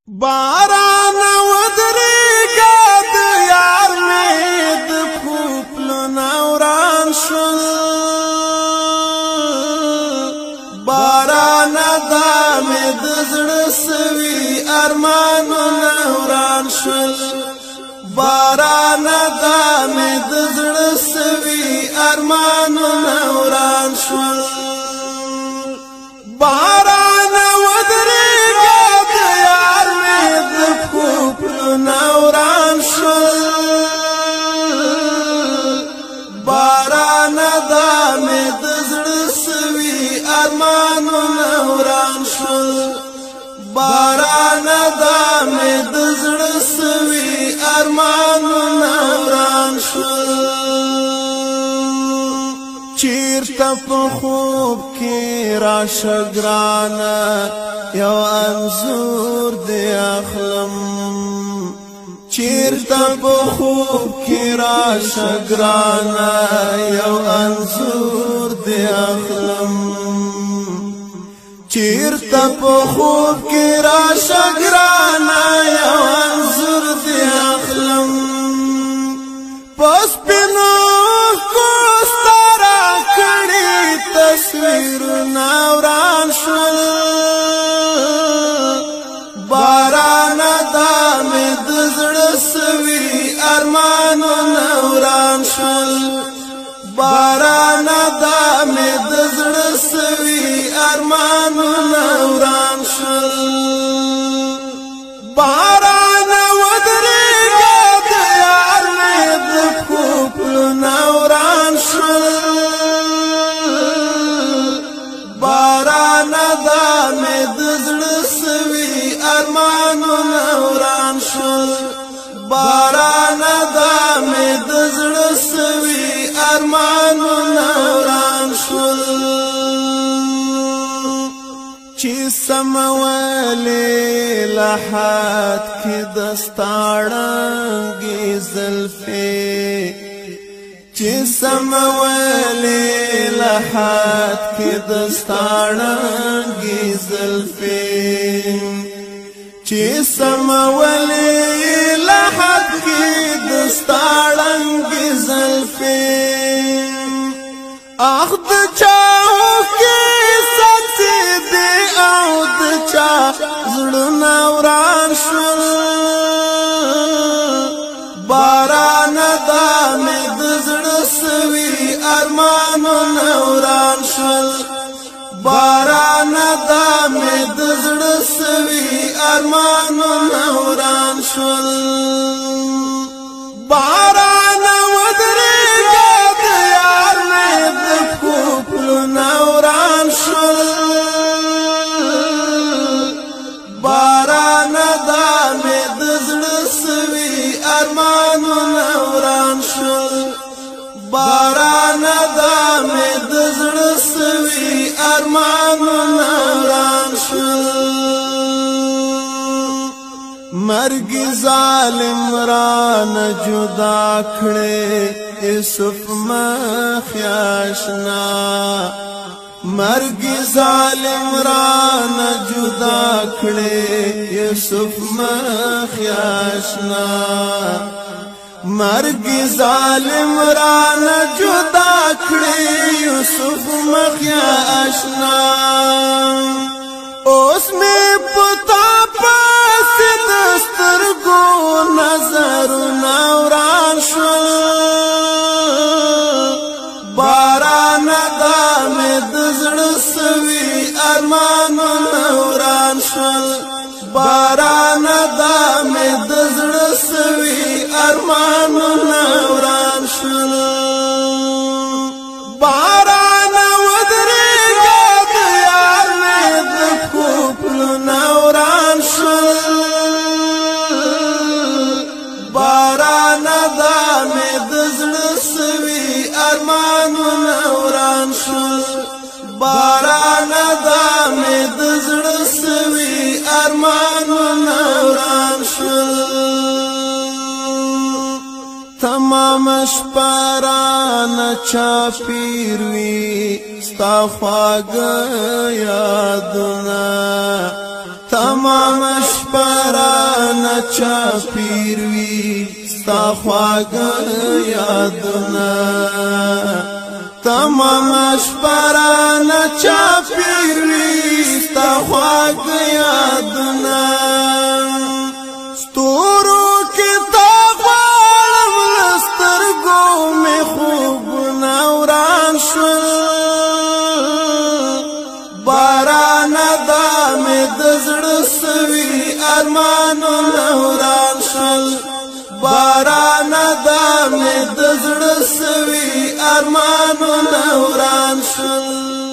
باران ودریگا د یار می د پوپلو وران شول باران دا می د زړه سوي ارمانونه وران شول باران دا می د زړه سوي ارمانونه وران شول باران ودریگا د یار می د پوپلو وران شول باران دا می د زړه سوي ارمانونه وران شول باران دا می د زړه سوي ارمانونه وران شول چیرته په خوب کې راشه ګرانه یو انځور دې اخلم چیرته په خوب کې راشه ګرانه یو انځور دې اخلم چیرته په خوب کې راشه ګرانه یو انځور دې اخلم پس پینو تصویرونه وران شول باران دا می د زړه سوي ارمانونه وران شول باران دا می د زړه سوي ارمانونه وران شول باران ودریگا د یار می د پوپلو وران شول باران دا می د زړه سوي ارمانونه وران شول باران دا می د زړه سوي ارمانونه وران شول چې سمولې لحد کې دستاړنګې زلفې چې سمولې لحد کې دستاړنګې زلفې چې سمولې لحد کې دستاړنګې زلفې اخ د چاو کې ساتي دې او د چا زړونه وران شول باران دا می د زړه سوي ارمانونه وران شول باران دا می د زړه سوي ارمانونه وران شول باران ودریگا د یار می د پوپلو وران شول باران دا می د زړه سوي ارمانونه وران شول باران دا می د زړه سوي ارمانونه وران شول مرګ ظالم رانه جدا کړې یوسف مخ آشنا مرګ ظالم رانه جدا کړې یوسف مخ آشنا مرګ ظالم رانه جدا کړې یوسف مخ آشنا اوس مې پتا پاس دسترګو نظرونه وران شول باران دا می د زړه سوي ارمانونه وران شول باران دا می د زړه سوي ارمانونه وران شول باران ودریگا د یار می د پوپلو وران شول باران دا می د زړه سوي ارمانونه وران شول باران دا می د زړه سوي ارمانونه وران شول تمام شپاران چاپیر وی ستا خواږه یادونه تمام شپه چا پیر وی ستا خواږه یادونه تمام شپرانه چا پیر وی ستا خواږه یادونه ستورو کې تا غواړم له سترګو مې خوبونه وران شول بارانه دا مې د زړه سوي ارمانونه وران شول بارانه دا مې د زړه سوي ارمانونه وران شول